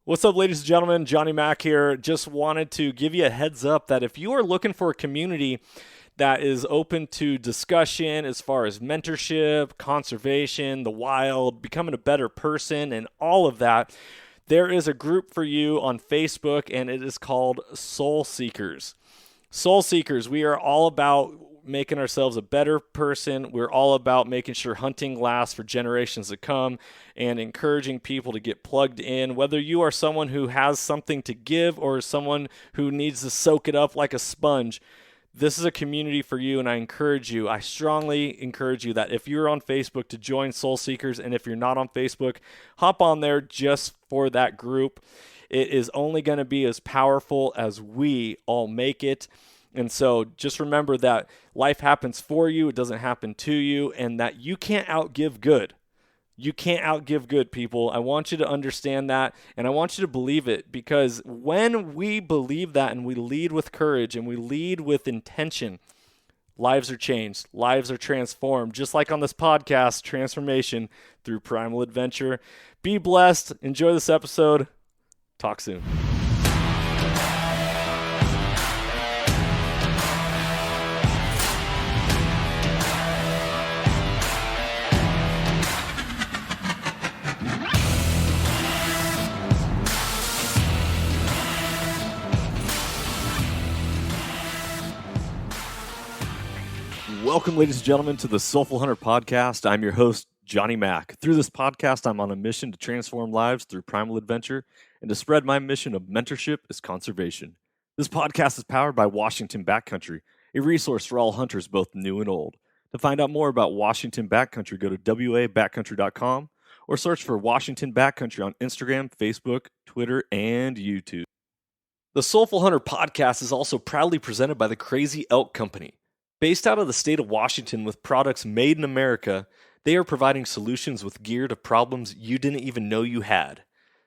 What's up, ladies and gentlemen? Johnny Mack here. Just wanted to give you a heads up that if you are looking for a community that is open to discussion as far as mentorship, conservation, the wild, becoming a better person, and all of that, there is a group for you on Facebook, and it is called Soul Seekers. Soul Seekers, we are all about making ourselves a better person. We're all about making sure hunting lasts for generations to come and encouraging people to get plugged in. Whether you are someone who has something to give or someone who needs to soak it up like a sponge, this is a community for you, and I strongly encourage you that if you're on Facebook to join Soul Seekers, and if you're not on Facebook, hop on there just for that group. It is only going to be as powerful as we all make it. And so just remember that life happens for you, it doesn't happen to you, and that you can't outgive good. You can't outgive good, people. I want you to understand that, and I want you to believe it, because when we believe that and we lead with courage and we lead with intention, lives are changed, lives are transformed, just like on this podcast, transformation through primal adventure. Be blessed. Enjoy this episode. Talk soon. Welcome, ladies and gentlemen, to the Soulful Hunter podcast. I'm your host, Johnny Mack. Through this podcast, I'm on a mission to transform lives through primal adventure and to spread my mission of mentorship as conservation. This podcast is powered by Washington Backcountry, a resource for all hunters, both new and old. To find out more about Washington Backcountry, go to wabackcountry.com or search for Washington Backcountry on Instagram, Facebook, Twitter, and YouTube. The Soulful Hunter podcast is also proudly presented by the Crazy Elk Company. Based out of the state of Washington with products made in America, they are providing solutions with gear to problems you didn't even know you had.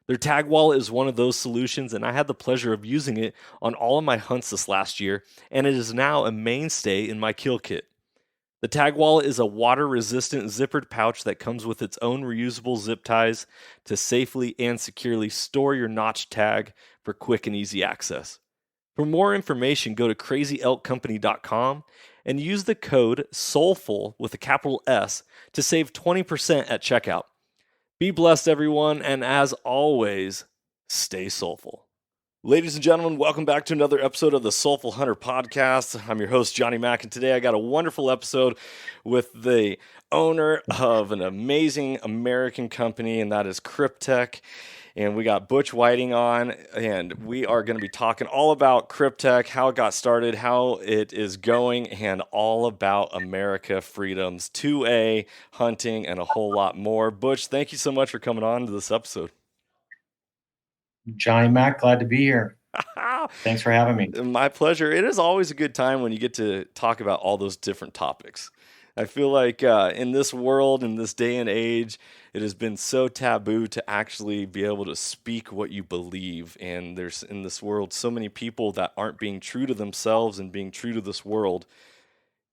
Their tag wallet is one of those solutions, and I had the pleasure of using it on all of my hunts this last year, and it is now a mainstay in my kill kit. The tag wallet is a water-resistant zippered pouch that comes with its own reusable zip ties to safely and securely store your notch tag for quick and easy access. For more information, go to crazyelkcompany.com and use the code SOULFUL with a capital S to save 20% at checkout. Be blessed, everyone, and as always, stay soulful. Ladies and gentlemen, welcome back to another episode of the Soulful Hunter podcast. I'm your host, Johnny Mack, and today I got a wonderful episode with the owner of an amazing American company, and that is Kryptek. And we got Butch Whiting on, and we are going to be talking all about Kryptek, how it got started, how it is going, and all about America freedoms, 2A, hunting, and a whole lot more. Butch, thank you so much for coming on to this episode. Johnny Mack, glad to be here. Thanks for having me. My pleasure. It is always a good time when you get to talk about all those different topics. I feel like in this world, in this day and age, it has been so taboo to actually be able to speak what you believe. And there's in this world so many people that aren't being true to themselves and being true to this world.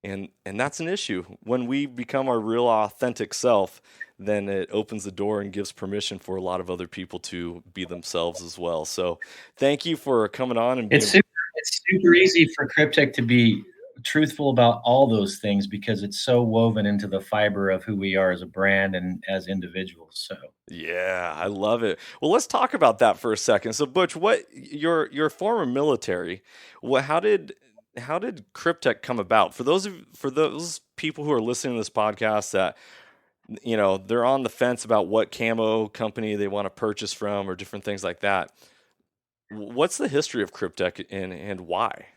And that's an issue. When we become our real authentic self, then it opens the door and gives permission for a lot of other people to be themselves as well. So thank you for coming on. And it's super easy for Kryptek to be truthful about all those things because it's so woven into the fiber of who we are as a brand and as individuals. So yeah, I love it. Well, let's talk about that for a second. So Butch, what your former military, how did Kryptek come about? For those people who are listening to this podcast that they're on the fence about what camo company they want to purchase from or different things like that. What's the history of Kryptek and why?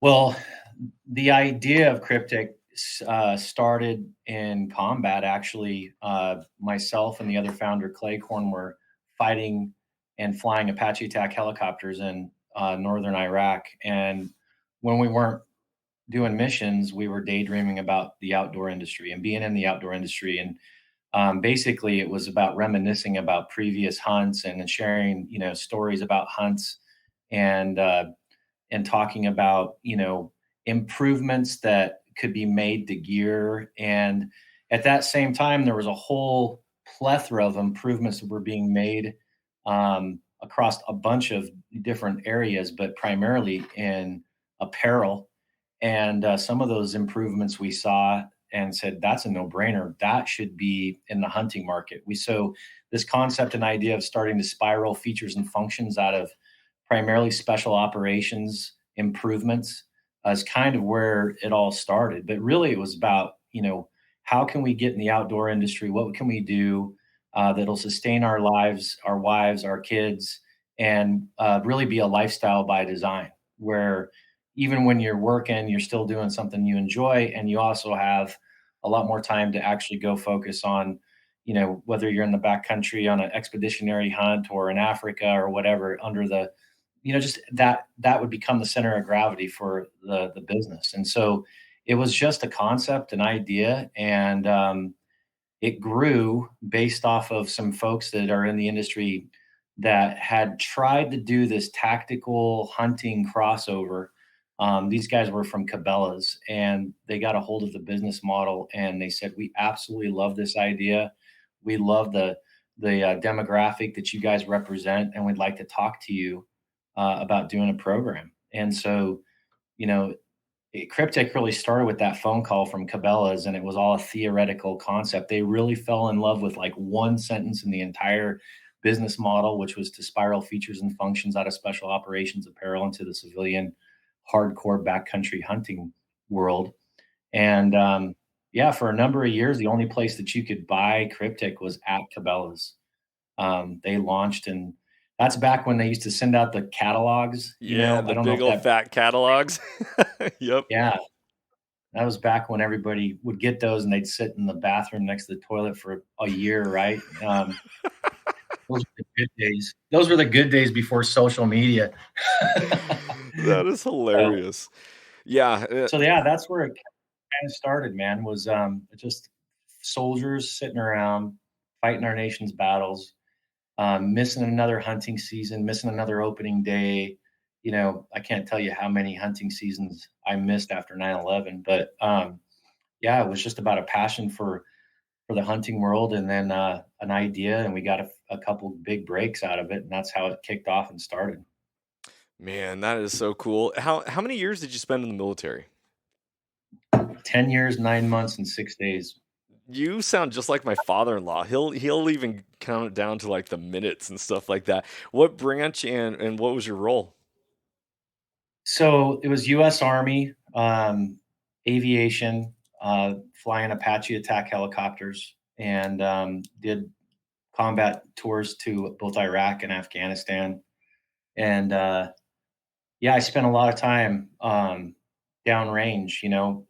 Well, the idea of Kryptek started in combat. Actually, myself and the other founder, Claycorn, were fighting and flying Apache attack helicopters in northern Iraq. And when we weren't doing missions, we were daydreaming about the outdoor industry and being in the outdoor industry. And basically, it was about reminiscing about previous hunts and sharing, stories about hunts and talking about, improvements that could be made to gear. And at that same time, there was a whole plethora of improvements that were being made across a bunch of different areas, but primarily in apparel. And some of those improvements we saw and said, that's a no brainer. That should be in the hunting market. So this concept and idea of starting to spiral features and functions out of primarily special operations improvements is kind of where it all started. But really, it was about, how can we get in the outdoor industry? What can we do that'll sustain our lives, our wives, our kids, and really be a lifestyle by design, where even when you're working, you're still doing something you enjoy, and you also have a lot more time to actually go focus on, whether you're in the backcountry on an expeditionary hunt or in Africa or whatever, under the, just that would become the center of gravity for the business. And so it was just a concept, an idea, and it grew based off of some folks that are in the industry that had tried to do this tactical hunting crossover. These guys were from Cabela's, and they got a hold of the business model, and they said, "We absolutely love this idea. We love the demographic that you guys represent, and we'd like to talk to you about doing a program." And so, you know, Kryptek really started with that phone call from Cabela's, and it was all a theoretical concept. They really fell in love with like one sentence in the entire business model, which was to spiral features and functions out of special operations apparel into the civilian hardcore backcountry hunting world. And yeah, for a number of years, the only place that you could buy Kryptek was at Cabela's. They launched, and that's back when they used to send out the catalogs. Yeah, I the don't know big if old that, fat catalogs. Yep. yeah, that was back when everybody would get those and they'd sit in the bathroom next to the toilet for a year, right? Those were the good days. Those were the good days before social media. That is so, hilarious. Yeah, so yeah, that's where it kind of started, man, was just soldiers sitting around fighting our nation's battles, missing another hunting season, missing another opening day. I can't tell you how many hunting seasons I missed after 9/11, but yeah, it was just about a passion for the hunting world, and then an idea, and we got a couple big breaks out of it, and that's how it kicked off and started. man, that is so cool. How many years did you spend in the military? 10 years, 9 months, and 6 days. You sound just like my father-in-law. He'll even count it down to like the minutes and stuff like that. What branch and what was your role? So it was U.S. Army, aviation, flying Apache attack helicopters, and did combat tours to both Iraq and Afghanistan. And yeah, I spent a lot of time downrange.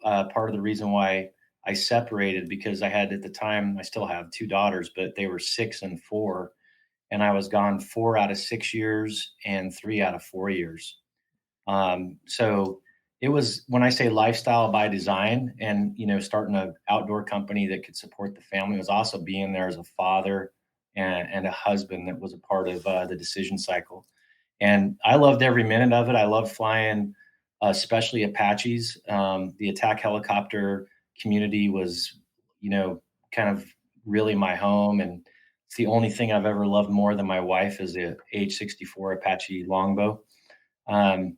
Part of the reason why I separated, because I had at the time, I still have two daughters, but they were 6 and 4, and I was gone 4 out of 6 years and 3 out of 4 years. So it was, when I say lifestyle by design, and starting an outdoor company that could support the family, was also being there as a father and a husband that was a part of the decision cycle. And I loved every minute of it. I loved flying, especially Apaches. The attack helicopter community was, kind of really my home, and it's the only thing I've ever loved more than my wife is the H-64 Apache longbow. Um,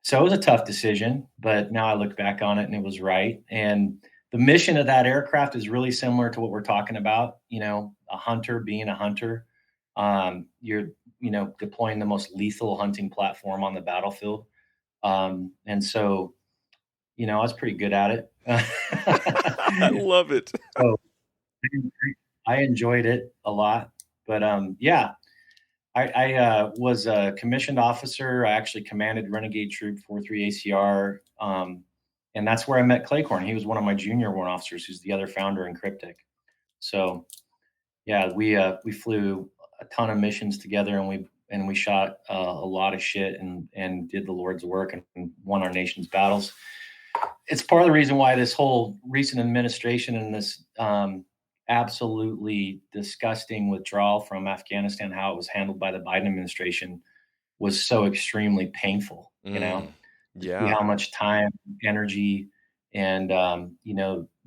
so it was a tough decision, but now I look back on it and it was right. And the mission of that aircraft is really similar to what we're talking about. A hunter being a hunter. You're, deploying the most lethal hunting platform on the battlefield. And so, I was pretty good at it. I love it. So I enjoyed it a lot. But yeah, I was a commissioned officer. I actually commanded Renegade Troop 43 ACR. And that's where I met Claycorn. He was one of my junior warrant officers, who's the other founder in Kryptek. So yeah, we flew a ton of missions together, and we shot a lot of shit, and did the Lord's work, and won our nation's battles. It's part of the reason why this whole recent administration and this absolutely disgusting withdrawal from Afghanistan, how it was handled by the Biden administration, was so extremely painful. Mm, To see yeah. how much time, energy, and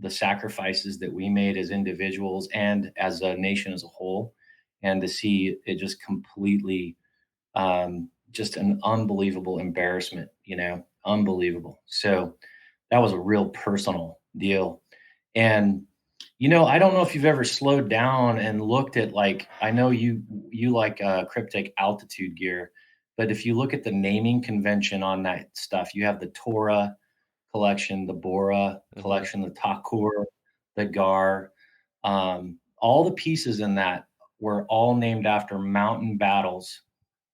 the sacrifices that we made as individuals and as a nation as a whole, and to see it just completely, just an unbelievable embarrassment, unbelievable. So that was a real personal deal. And I don't know if you've ever slowed down and looked at, like, I know you like Kryptek altitude gear, but if you look at the naming convention on that stuff, you have the Torah collection, the Bora Hmm. collection, the Takur, the Gar. All the pieces in that were all named after mountain battles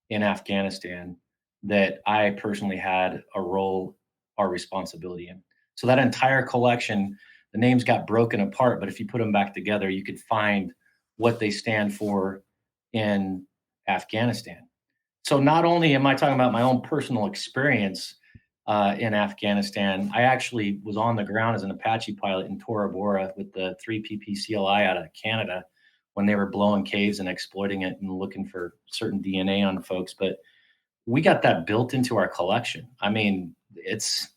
in Afghanistan that I personally had a role or responsibility in. So that entire collection, the names got broken apart, but if you put them back together, you could find what they stand for in Afghanistan. So not only am I talking about my own personal experience in Afghanistan, I actually was on the ground as an Apache pilot in Tora Bora with the 3PP CLI out of Canada when they were blowing caves and exploiting it and looking for certain DNA on folks. But we got that built into our collection. I mean, it's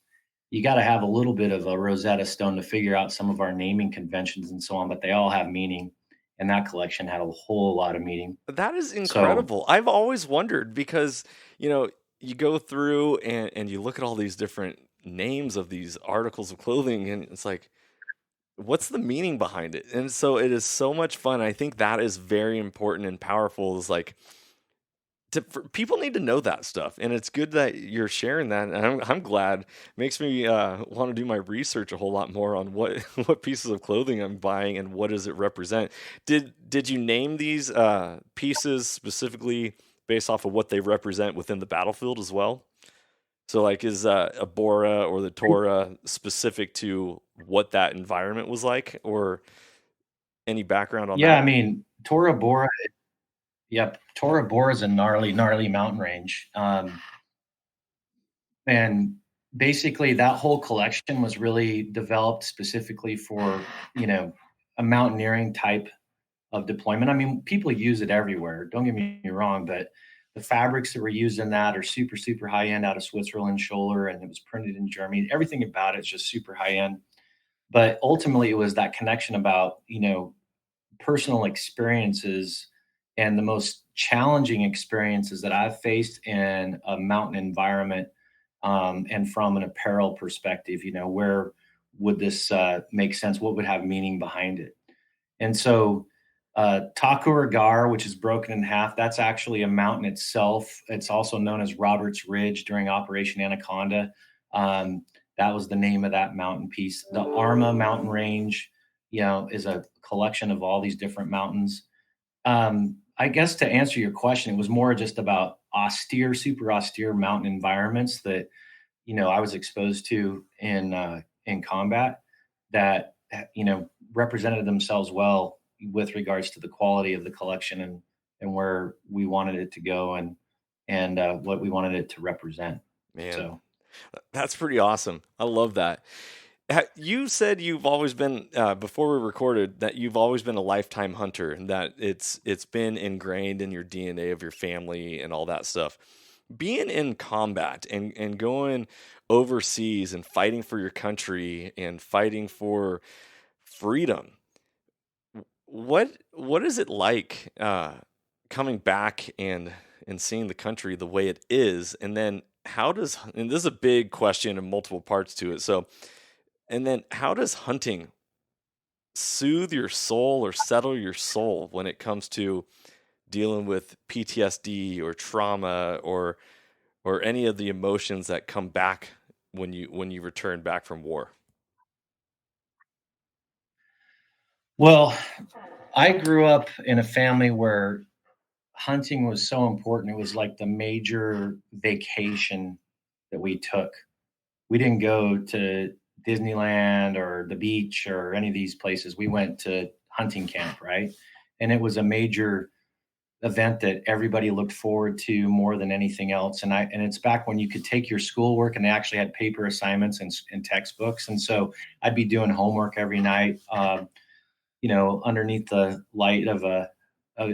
you got to have a little bit of a Rosetta Stone to figure out some of our naming conventions and so on, but they all have meaning. And that collection had a whole lot of meaning. That is So, incredible. I've always wondered because, you know, you go through and you look at all these different names of these articles of clothing, and it's like, what's the meaning behind it? And so it is so much fun. I think that is very important and powerful. Is like people need to know that stuff, and it's good that you're sharing that. And I'm glad. It makes me want to do my research a whole lot more on what what pieces of clothing I'm buying and what does it represent. Did you name these pieces specifically based off of what they represent within the battlefield as well? So, like, is a Bora or the Torah specific to what that environment was like, or any background on yeah, that? I mean, Tora Bora, yep, Tora Bora is a gnarly, gnarly mountain range. And basically, that whole collection was really developed specifically for, you know, a mountaineering type of deployment. I mean, people use it everywhere. Don't get me wrong, but the fabrics that were used in that are super, super high end out of Switzerland, Scholler, and it was printed in Germany. Everything about it is just super high end. But ultimately, it was that connection about, personal experiences and the most challenging experiences that I've faced in a mountain environment, and from an apparel perspective, where would this make sense? What would have meaning behind it? And so, Takur Gar, which is broken in half, that's actually a mountain itself. It's also known as Roberts Ridge during Operation Anaconda. Um, that was the name of that mountain piece. The Arma mountain range, is a collection of all these different mountains. I guess to answer your question, it was more just about austere, super austere mountain environments that I was exposed to in combat that represented themselves well with regards to the quality of the collection and where we wanted it to go and what we wanted it to represent. Man, So that's pretty awesome. I love that. You said you've always been before we recorded that you've always been a lifetime hunter, and that it's been ingrained in your DNA of your family and all that stuff. Being in combat and going overseas and fighting for your country and fighting for freedom, what is it like coming back and seeing the country the way it is, and then how does, and this is a big question and multiple parts to it, so, and then how does hunting soothe your soul or settle your soul when it comes to dealing with PTSD or trauma or any of the emotions that come back when you return back from war? well, I grew up in a family where hunting was so important. It was like the major vacation that we took. We didn't go to Disneyland or the beach or any of these places. We went to hunting camp, right? And it was a major event that everybody looked forward to more than anything else. And it's back when you could take your schoolwork and they actually had paper assignments and textbooks. And so I'd be doing homework every night, underneath the light of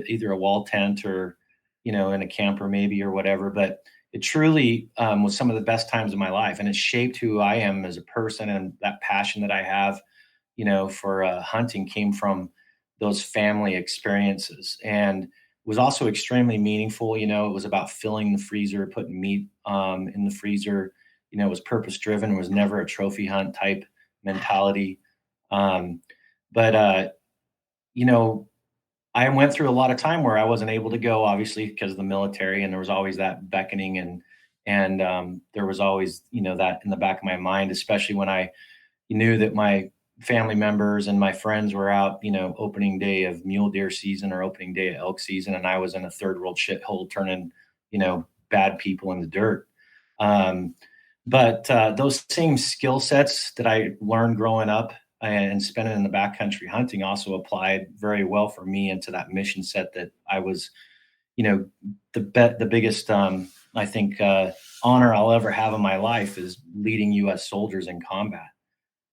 either a wall tent or in a camper maybe or whatever. But it truly was some of the best times of my life, and it shaped who I am as a person and that passion that I have, for hunting came from those family experiences, and it was also extremely meaningful. It was about filling the freezer, putting meat in the freezer. It was purpose driven. It was never a trophy hunt type mentality. Um, but you know, I went through a lot of time where I wasn't able to go, obviously, because of the military, and there was always that beckoning, and there was always, that in the back of my mind, especially when I knew that my family members and my friends were out, opening day of mule deer season or opening day of elk season, and I was in a third world shithole turning, bad people in the dirt. Um, but those same skill sets that I learned growing up and spending in the backcountry hunting also applied very well for me into that mission set that I was, the biggest, I think, honor I'll ever have in my life is leading U.S. soldiers in combat.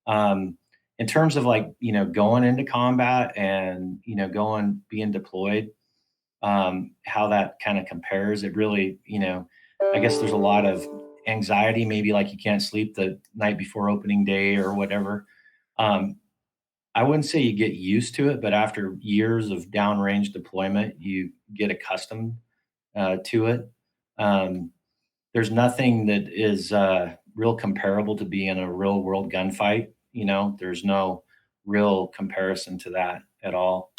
Um, in terms of like, going into combat and, being deployed, how that kind of compares, it really, I guess there's a lot of anxiety, maybe like you can't sleep the night before opening day or whatever. Um, I wouldn't say you get used to it, but after years of downrange deployment, you get accustomed to it. Um, there's nothing that is real comparable to being in a real world gunfight. There's no real comparison to that at all.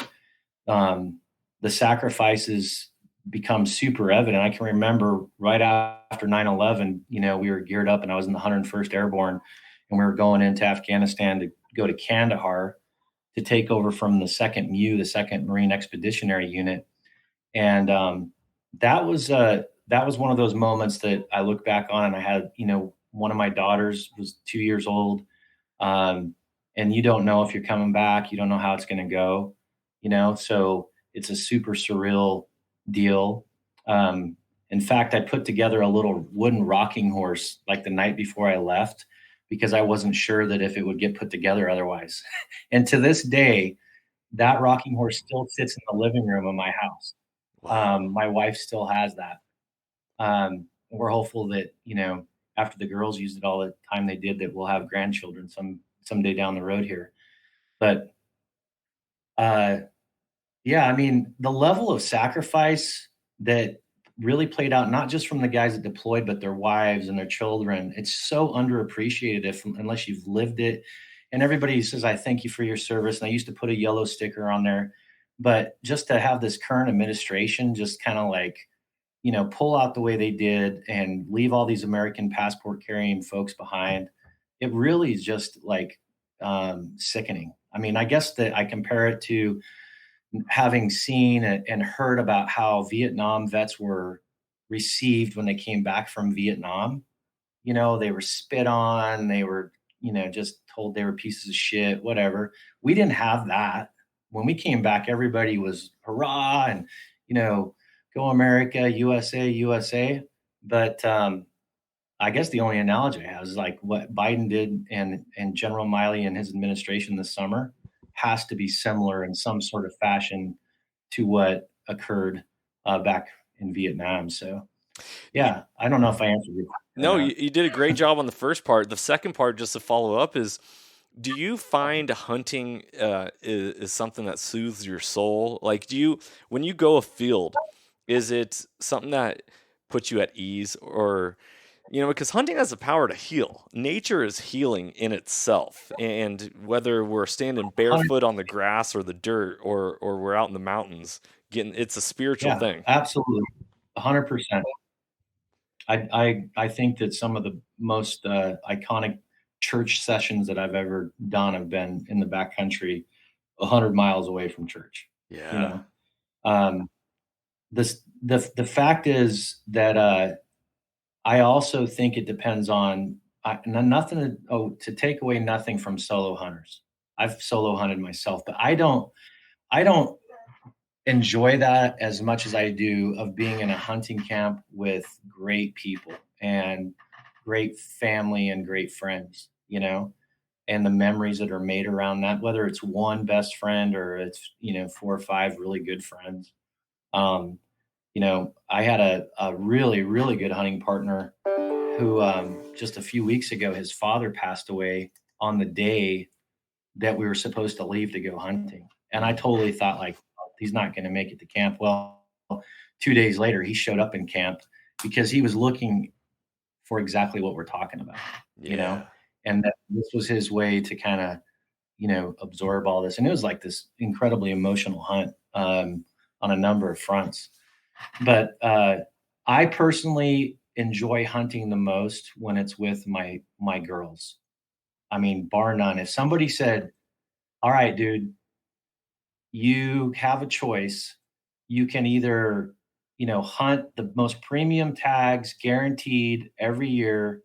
The sacrifices become super evident. I can remember right after 9/11, we were geared up and I was in the 101st Airborne and we were going into Afghanistan to go to Kandahar to take over from the second MU, the second Marine Expeditionary Unit. And that was one of those moments that I look back on and I had, one of my daughters was 2 years old. And you don't know if you're coming back. You don't know how it's going to go, so it's a super surreal deal. In fact, I put together a little wooden rocking horse like the night before I left because I wasn't sure that if it would get put together otherwise. And to this day, that rocking horse still sits in the living room of my house. Wow. My wife still has that. We're hopeful that, after the girls used it all the time they did, that we'll have grandchildren someday down the road here. But uh, yeah, I mean, the level of sacrifice that really played out, not just from the guys that deployed, but their wives and their children, it's so underappreciated unless you've lived it. And everybody says, I thank you for your service. And I used to put a yellow sticker on there. But just to have this current administration just kind of like, pull out the way they did and leave all these American passport carrying folks behind, it really is just like sickening. I mean, I guess that I compare it to having seen and heard about how Vietnam vets were received when they came back from Vietnam. They were spit on, they were, just told they were pieces of shit, whatever. We didn't have that. When we came back, everybody was hurrah and, go America, USA, USA. But I guess the only analogy I have is like what Biden did and General Miley and his administration this summer has to be similar in some sort of fashion to what occurred back in Vietnam. So, yeah, I don't know if I answered your question. No, you did a great job on the first part. The second part, just to follow up, is do you find hunting is something that soothes your soul? Like, when you go afield, is it something that puts you at ease, or because hunting has the power to heal. Nature is healing in itself, and whether we're standing barefoot on the grass or the dirt, or we're out in the mountains, it's a spiritual thing. Absolutely, 100%. I think that some of the most iconic church sessions that I've ever done have been in the backcountry, 100 miles away from church. Yeah. Um, the fact is that I also think it depends on nothing to take away nothing from solo hunters. I've solo hunted myself, but I don't enjoy that as much as I do of being in a hunting camp with great people and great family and great friends, and the memories that are made around that, whether it's one best friend or it's, 4 or 5 really good friends. Um, I had a really, really good hunting partner who just a few weeks ago, his father passed away on the day that we were supposed to leave to go hunting. And I totally thought like, oh, he's not going to make it to camp. Well, 2 days later, he showed up in camp because he was looking for exactly what we're talking about, Yeah. and that this was his way to kind of, absorb all this. And it was like this incredibly emotional hunt, on a number of fronts. But I personally enjoy hunting the most when it's with my girls. I mean, bar none. If somebody said, "All right, dude, you have a choice. You can either, hunt the most premium tags guaranteed every year,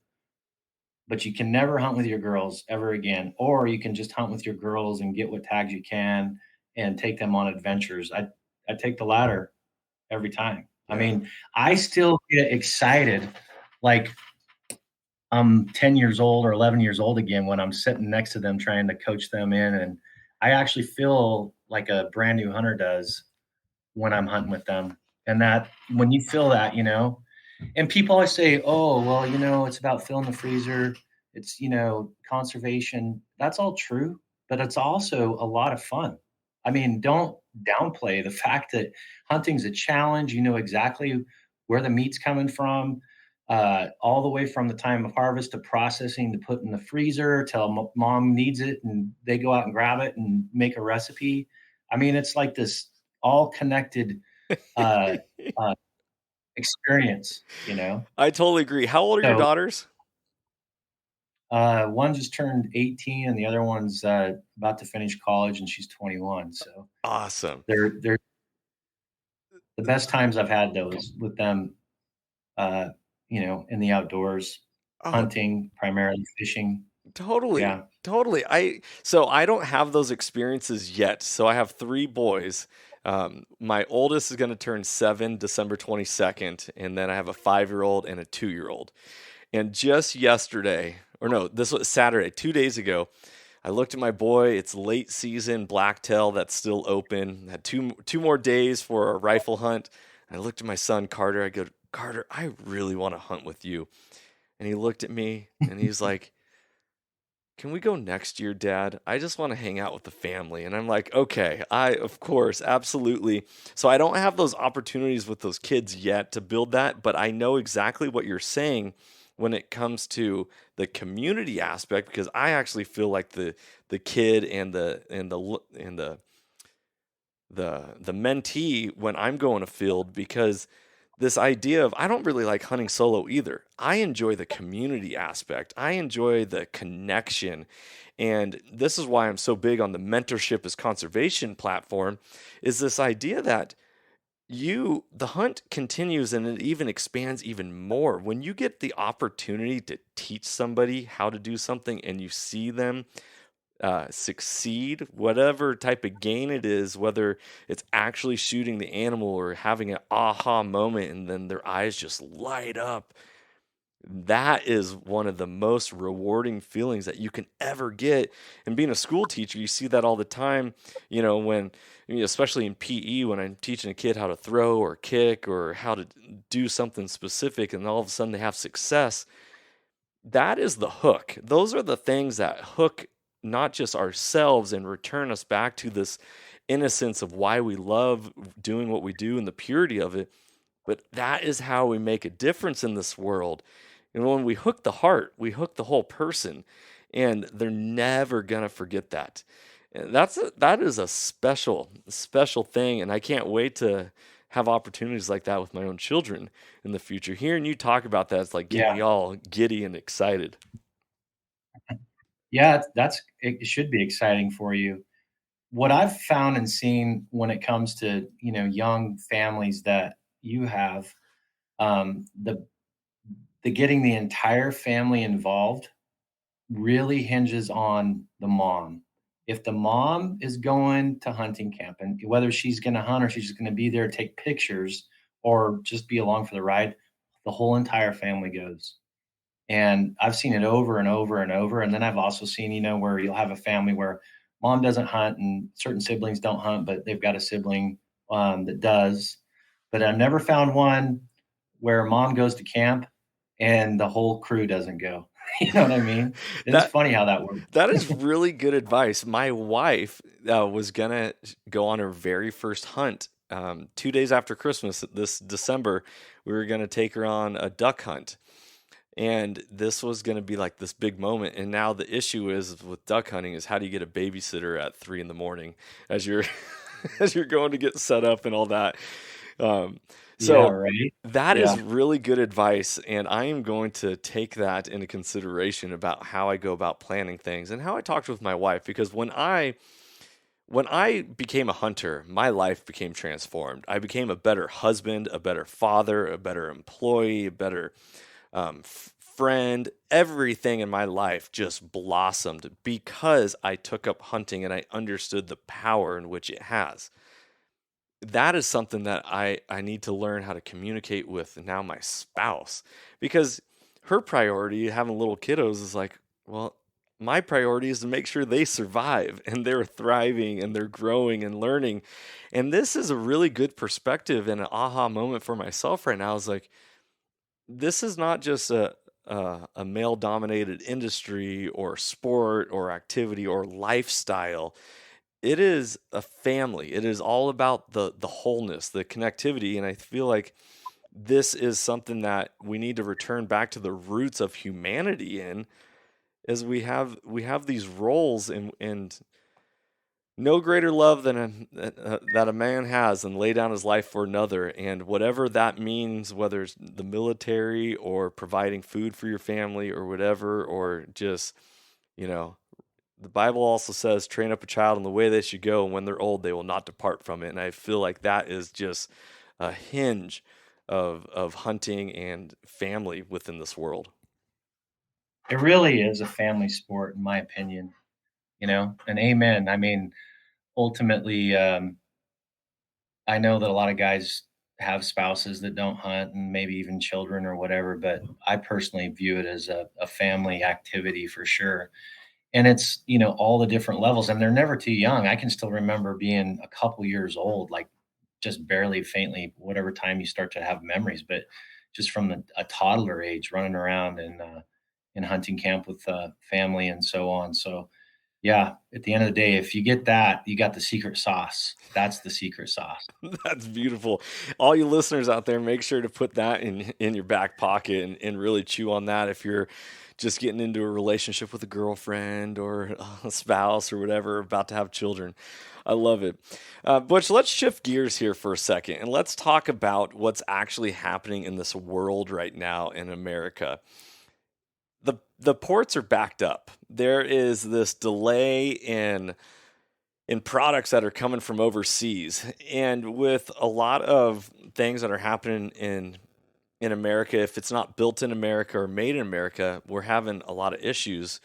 but you can never hunt with your girls ever again, or you can just hunt with your girls and get what tags you can and take them on adventures." I take the latter every time. I Yeah. mean, I still get excited like I'm 10 years old or 11 years old again when I'm sitting next to them trying to coach them in. And I actually feel like a brand new hunter does when I'm hunting with them. And that when you feel that, and people always say, oh, well, it's about filling the freezer. It's, conservation. That's all true, but it's also a lot of fun. I mean, don't downplay the fact that hunting's a challenge. You know exactly where the meat's coming from, all the way from the time of harvest to processing to put in the freezer till mom needs it and they go out and grab it and make a recipe. I mean, it's like this all connected uh, uh, experience. I totally agree. How old are your So daughters? one just turned 18 and the other one's about to finish college and she's 21. So Awesome. they're the best times I've had though is with them, uh, in the outdoors, Oh, hunting, primarily fishing. totally. Yeah. Totally. I don't have those experiences yet. So I have three boys. My oldest is going to turn 7 December 22nd, and then I have a 5-year-old and a 2-year-old. And just yesterday, or no, this was Saturday, 2 days ago, I looked at my boy. It's late season blacktail that's still open. Had two more days for a rifle hunt. I looked at my son Carter. I go, Carter, I really want to hunt with you. And he looked at me and he's like, can we go next year, Dad? I just want to hang out with the family. And I'm like, okay, of course, absolutely. So I don't have those opportunities with those kids yet to build that, but I know exactly what you're saying when it comes to the community aspect, because I actually feel like the kid and the mentee when I'm going afield, because this idea of I don't really like hunting solo either. I enjoy the community aspect. I enjoy the connection. And this is why I'm so big on the mentorship as conservation platform, is this idea that the hunt continues and it even expands even more when you get the opportunity to teach somebody how to do something and you see them succeed, whatever type of gain it is, whether it's actually shooting the animal or having an aha moment and then their eyes just light up. That is one of the most rewarding feelings that you can ever get. And being a school teacher, you see that all the time, especially in PE, when I'm teaching a kid how to throw or kick or how to do something specific, and all of a sudden they have success. That is the hook. Those are the things that hook not just ourselves and return us back to this innocence of why we love doing what we do and the purity of it. But that is how we make a difference in this world. And when we hook the heart, we hook the whole person, and they're never gonna forget that. And that is a special thing, and I can't wait to have opportunities like that with my own children in the future. Hearing you talk about that, it's like getting Yeah. me all giddy and excited. Yeah. It should be exciting for you. What I've found and seen when it comes to, young families that you have, the getting the entire family involved really hinges on the mom. If the mom is going to hunting camp, and whether she's going to hunt or she's just going to be there, take pictures, or just be along for the ride, the whole entire family goes. And I've seen it over and over and over. And then I've also seen, where you'll have a family where mom doesn't hunt and certain siblings don't hunt, but they've got a sibling that does. But I've never found one where mom goes to camp and the whole crew doesn't go. You know what I mean? It's That funny how that works. that is really good advice. My wife was gonna go on her very first hunt 2 days after Christmas this December. We were gonna take her on a duck hunt, and this was gonna be like this big moment. And now the issue is with duck hunting is how do you get a babysitter at 3 in the morning as you're as you're going to get set up and all that. Um, Yeah, so right. that is Yeah. really good advice, and I am going to take that into consideration about how I go about planning things and how I talked with my wife. Because when I became a hunter, my life became transformed. I became a better husband, a better father, a better employee, a better friend. Everything in my life just blossomed because I took up hunting and I understood the power in which it has. That is something that I need to learn how to communicate with now my spouse, because her priority having little kiddos is like, well, my priority is to make sure they survive and they're thriving and they're growing and learning. And this is a really good perspective and an aha moment for myself right now. Is like, this is not just a male dominated industry or sport or activity or lifestyle. It is a family. It is all about the wholeness, the connectivity, and I feel like this is something that we need to return back to the roots of humanity in, as we have these roles, and no greater love than that a man has than lay down his life for another, and whatever that means, whether it's the military or providing food for your family or whatever, or just, you know, the Bible also says, train up a child in the way they should go, and when they're old, they will not depart from it. And I feel like that is just a hinge of hunting and family within this world. It really is a family sport, in my opinion, and amen. I mean, ultimately, I know that a lot of guys have spouses that don't hunt and maybe even children or whatever, but I personally view it as a family activity for sure. And it's, all the different levels, and they're never too young. I can still remember being a couple years old, like just barely faintly, whatever time you start to have memories, but just from a toddler age running around in hunting camp with family and so on. So, yeah, at the end of the day, if you get that, you got the secret sauce. That's the secret sauce. That's beautiful. All you listeners out there, make sure to put that in your back pocket and really chew on that if you're just getting into a relationship with a girlfriend or a spouse or whatever, about to have children. I love it. Butch, let's shift gears here for a second and let's talk about what's actually happening in this world right now in America. The ports are backed up. There is this delay in products that are coming from overseas, and with a lot of things that are happening in America, if it's not built in America or made in America, we're having a lot of issues.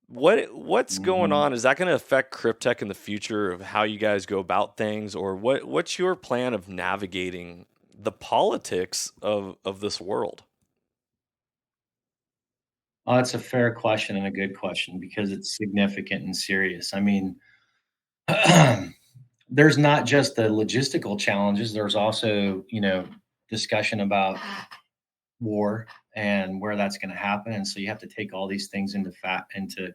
What's going Mhm. on? Is that going to affect Kryptek in the future of how you guys go about things, or what's your plan of navigating the politics of this world? Oh, that's a fair question and a good question because it's significant and serious. I mean, there's not just the logistical challenges, there's also, discussion about war and where that's going to happen. And so you have to take all these things into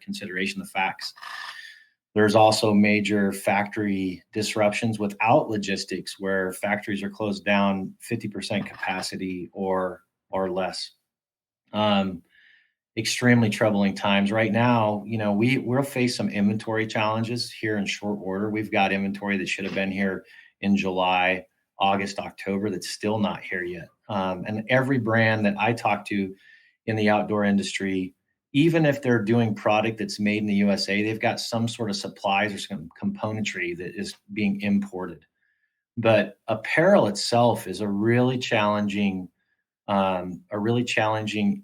consideration, the facts. There's also major factory disruptions without logistics where factories are closed down 50% capacity or less. Um, Extremely troubling times right now. We'll face some inventory challenges here in short order. We've got inventory that should have been here in July, August, October that's still not here yet. And every brand that I talk to in the outdoor industry, even if they're doing product that's made in the USA, they've got some sort of supplies or some componentry that is being imported. But apparel itself is a really challenging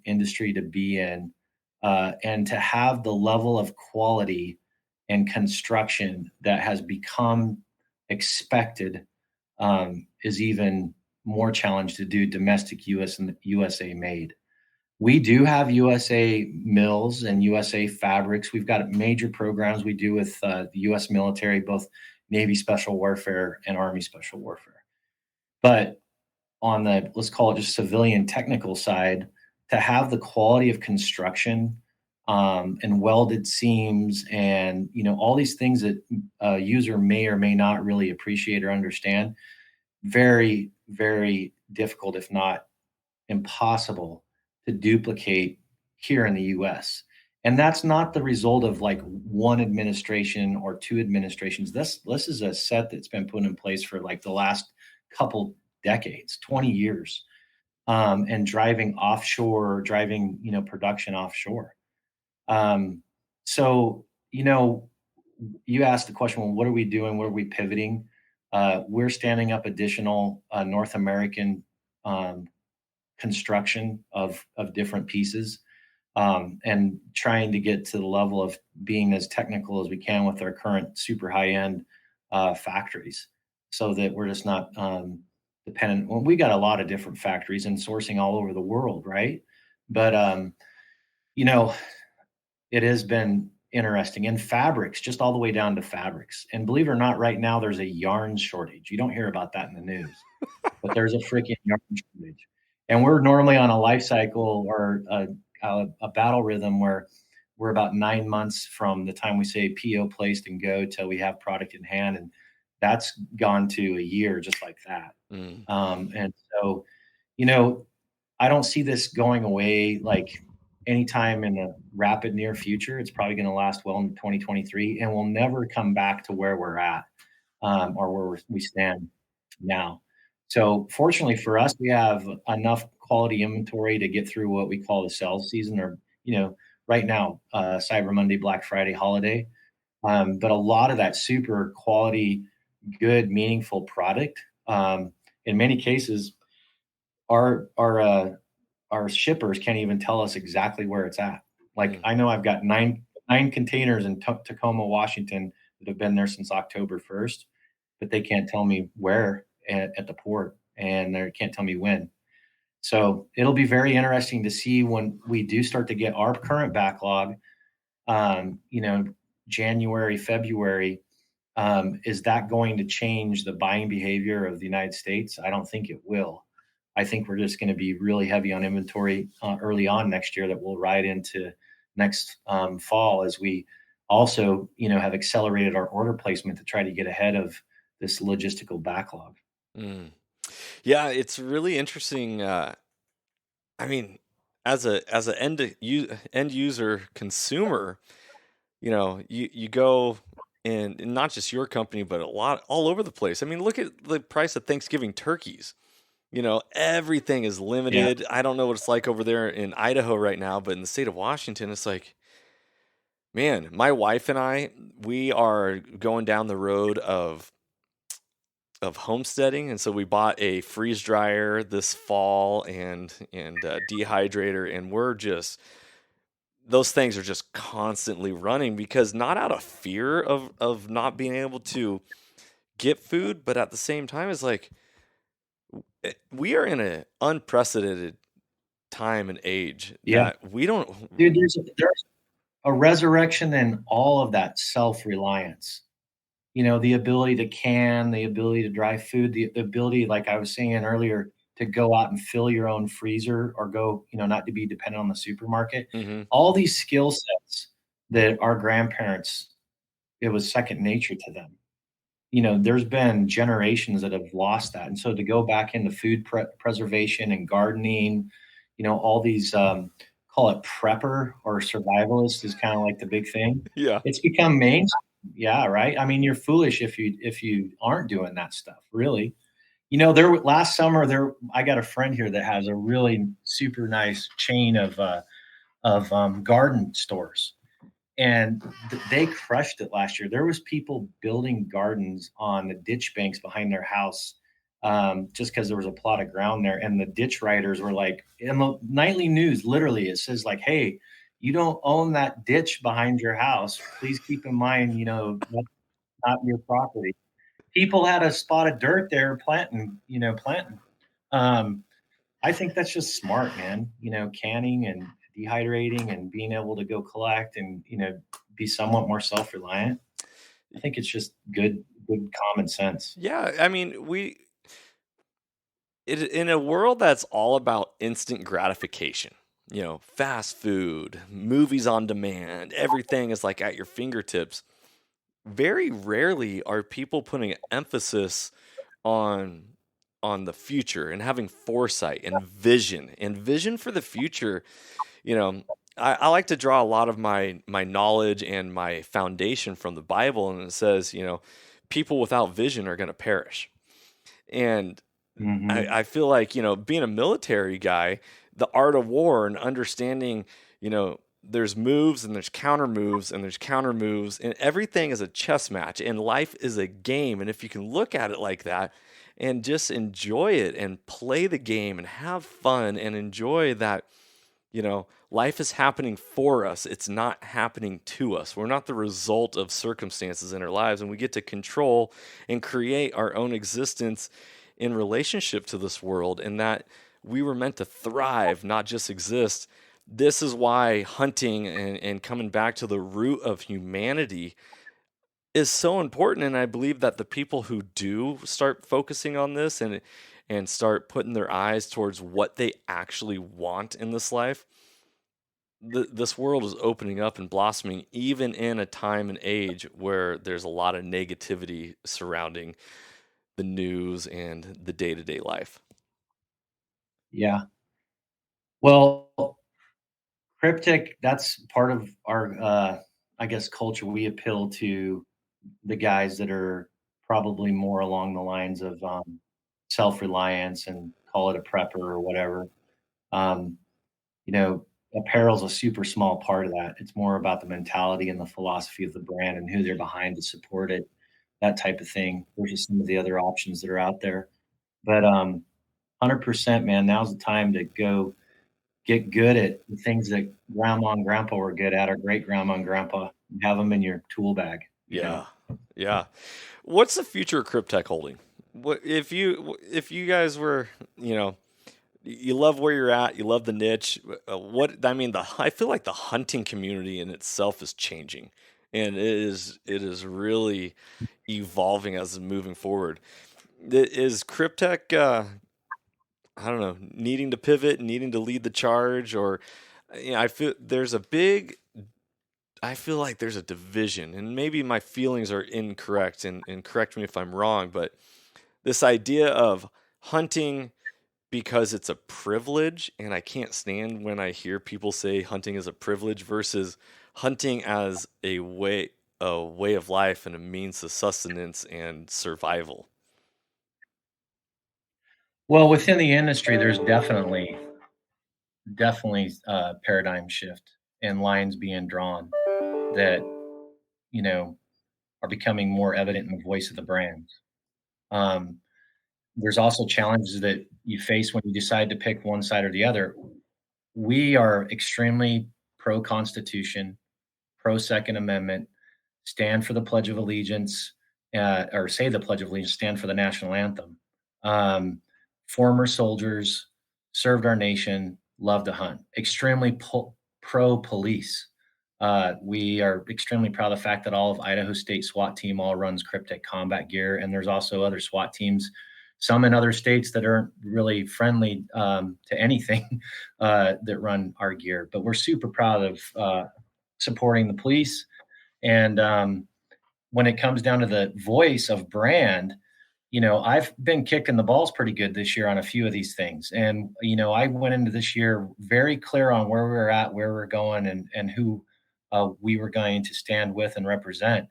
industry to be in, and to have the level of quality and construction that has become expected, is even more challenge to do domestic US and USA made. We do have USA mills and USA fabrics. We've got major programs we do with the US military, both Navy Special Warfare and Army Special Warfare. But on the, let's call it just civilian technical side, to have the quality of construction, and welded seams, and all these things that a user may or may not really appreciate or understand, very, very difficult, if not impossible, to duplicate here in the US. And that's not the result of like one administration or two administrations. This is a set that's been put in place for like the last couple decades, 20 years, and driving offshore, driving production offshore. Um, so you asked the question, well, what are we doing? What are we pivoting? We're standing up additional North American um, construction of different pieces, and trying to get to the level of being as technical as we can with our current super high end factories, so that we're just not dependent. Well, we got a lot of different factories and sourcing all over the world, right? But you know, it has been interesting. And fabrics, just all the way down to fabrics. And believe it or not, right now there's a yarn shortage. You don't hear about that in the news, but there's a freaking yarn shortage. And we're normally on a life cycle or a battle rhythm where we're about 9 months from the time we say PO placed and go till we have product in hand. And that's gone to a year just like that. Mm. And so, you know, I don't see this going away like anytime in the rapid near future. It's probably going to last well into 2023, and we'll never come back to where we're at, or where we stand now. So fortunately for us, we have enough quality inventory to get through what we call the sales season, or right now, Cyber Monday, Black Friday, holiday. But a lot of that super quality, good, meaningful product, in many cases, our shippers can't even tell us exactly where it's at. Like I know I've got nine containers in Tacoma, Washington that have been there since October 1st, but they can't tell me where at the port, and they can't tell me when. So it'll be very interesting to see when we do start to get our current backlog, um, you know, January, February. Is that going to change the buying behavior of the United States? I don't think it will. I think we're just going to be really heavy on inventory early on next year that will ride into next fall, as we also, have accelerated our order placement to try to get ahead of this logistical backlog. Mm. Yeah, it's really interesting. I mean, as a end user consumer, you go and not just your company, but a lot all over the place. I mean, look at the price of Thanksgiving turkeys. Everything is Yeah, limited. I don't know what it's like over there in Idaho right now, but in the state of Washington, it's like, man, my wife and I, we are going down the road of homesteading, and so we bought a freeze dryer this fall and a dehydrator, and we're just those things are just constantly running because not out of fear of not being able to get food, but at the same time, it's like we are in an unprecedented time and age yeah, that we don't. dude. There's a resurrection in all of that self-reliance. The ability to can, the ability to dry food, the ability, like I was saying earlier, to go out and fill your own freezer, or go, not to be dependent on the supermarket. Mhm. All these skill sets that our grandparents, it was second nature to them. There's been generations that have lost that. And so to go back into food preservation and gardening, all these, call it prepper or survivalist, is kind of like the big thing. Yeah. It's become mainstream. Yeah, right. I mean, you're foolish if you aren't doing that stuff, really. There last summer, I got a friend here that has a really super nice chain of garden stores, and they crushed it last year. There was people building gardens on the ditch banks behind their house, just because there was a plot of ground there, and the ditch riders were like, in the nightly news, literally, it says like, "Hey, you don't own that ditch behind your house. Please keep in mind, that's not your property." People had a spot of dirt there planting. Um, I think that's just smart, man. Canning and dehydrating and being able to go collect and, be somewhat more self-reliant. I think it's just good common sense. Yeah, I mean, in a world that's all about instant gratification. fast food, movies on demand, everything is like at your fingertips. Very rarely are people putting emphasis on on the future and having foresight and vision for the future. you know I like to draw a lot of my knowledge and my foundation from the Bible, and it says, people without vision are going to perish. And I Hmm. feel like, being a military guy, the art of war and understanding, there's moves and there's counter moves and there's counter moves, and everything is a chess match and life is a game. And if you can look at it like that and just enjoy it and play the game and have fun and enjoy that, life is happening for us. It's not happening to us. We're not the result of circumstances in our lives, and we get to control and create our own existence in relationship to this world, and that we were meant to thrive, not just exist. This is why hunting and coming back to the root of humanity is so important. And I believe that the people who do start focusing on this and start putting their eyes towards what they actually want in this life, this world is opening up and blossoming, even in a time and age where there's a lot of negativity surrounding the news and the day-to-day life. Yeah. Well, Cryptic, that's part of our, I guess, culture. We appeal to the guys that are probably more along the lines of self-reliance and call it a prepper or whatever. Um, you know, Apparel's a super small part of that. It's more about the mentality and the philosophy of the brand and who they're behind to support it, that type of thing, versus some of the other options that are out there. But 100%, man, now's the time to go get good at the things that grandma and grandpa were good at, or great grandma and grandpa, and have them in your tool bag, you know? Yeah. Yeah. What's the future of Kryptek holding? What if you guys were, you love where you're at, you love the niche. What I mean, I feel like the hunting community in itself is changing, and it is really evolving as it's moving forward. Is Kryptek, I don't know, needing to pivot, needing to lead the charge, or I feel like there's a division, and maybe my feelings are incorrect, and correct me if I'm wrong, but this idea of hunting because it's a privilege, and I can't stand when I hear people say hunting is a privilege versus hunting as a way of life and a means of sustenance and survival. Well, within the industry, there's definitely paradigm shift and lines being drawn that, you know, are becoming more evident in the voice of the brand. Um, there's also challenges that you face when you decide to pick one side or the other. We are extremely pro Constitution, pro Second Amendment, stand for the Pledge of Allegiance, or say the Pledge of Allegiance, stand for the national anthem. Um, Former soldiers, served our nation, love to hunt. Extremely pro police. We are extremely proud of the fact that all of Idaho State SWAT team all runs Kryptek combat gear, and there's also other SWAT teams, some in other states that aren't really friendly to anything that run our gear. But we're super proud of supporting the police. And when it comes down to the voice of brand, I've been kicking the balls pretty good this year on a few of these things. And, I went into this year very clear on where we're at, where we're going, and who we were going to stand with and represent.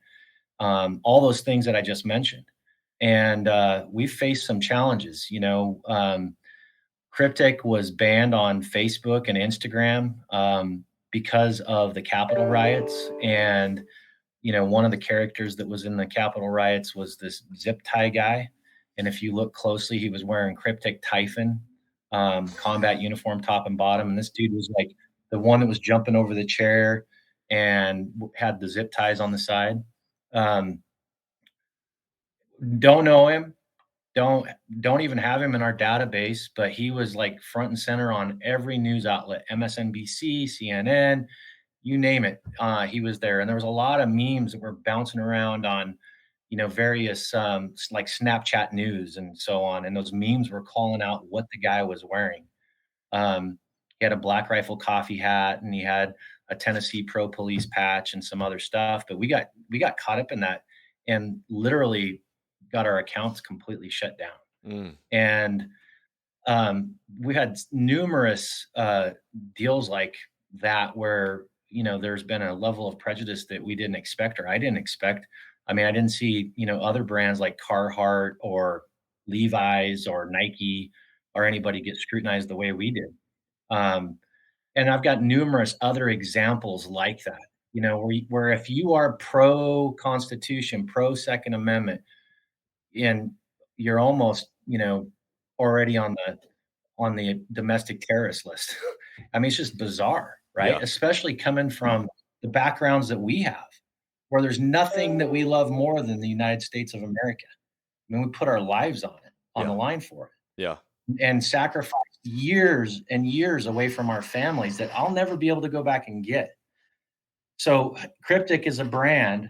All those things that I just mentioned. And we've faced some challenges. Cryptek was banned on Facebook and Instagram because of the Capitol riots. And one of the characters that was in the Capitol riots was this zip tie guy. And if you look closely, he was wearing Kryptek Typhon combat uniform, top and bottom. And this dude was like the one that was jumping over the chair and had the zip ties on the side. Um, don't know him. Don't don't even have him in our database, but he was like front and center on every news outlet, MSNBC, CNN, you name it. He was there, and there was a lot of memes that were bouncing around on, various like Snapchat news and so on. And those memes were calling out what the guy was wearing. Um, He had a Black Rifle Coffee hat, and he had a Tennessee Pro Police patch and some other stuff. But we got caught up in that and literally got our accounts completely shut down. Mm. And we had numerous deals like that where there's been a level of prejudice that we didn't expect, or I didn't expect. I mean, I didn't see other brands like Carhartt or Levi's or Nike or anybody get scrutinized the way we did. And I've got numerous other examples like that. Where if you are pro Constitution, pro Second Amendment, and you're almost already on the domestic terrorist list. I mean, it's just bizarre, right? Yeah. Especially coming from the backgrounds that we have, where there's nothing that we love more than the United States of America. I mean, we put our lives on it, on the line for it, Yeah. and sacrifice years and years away from our families that I'll never be able to go back and get. So Kryptek is a brand,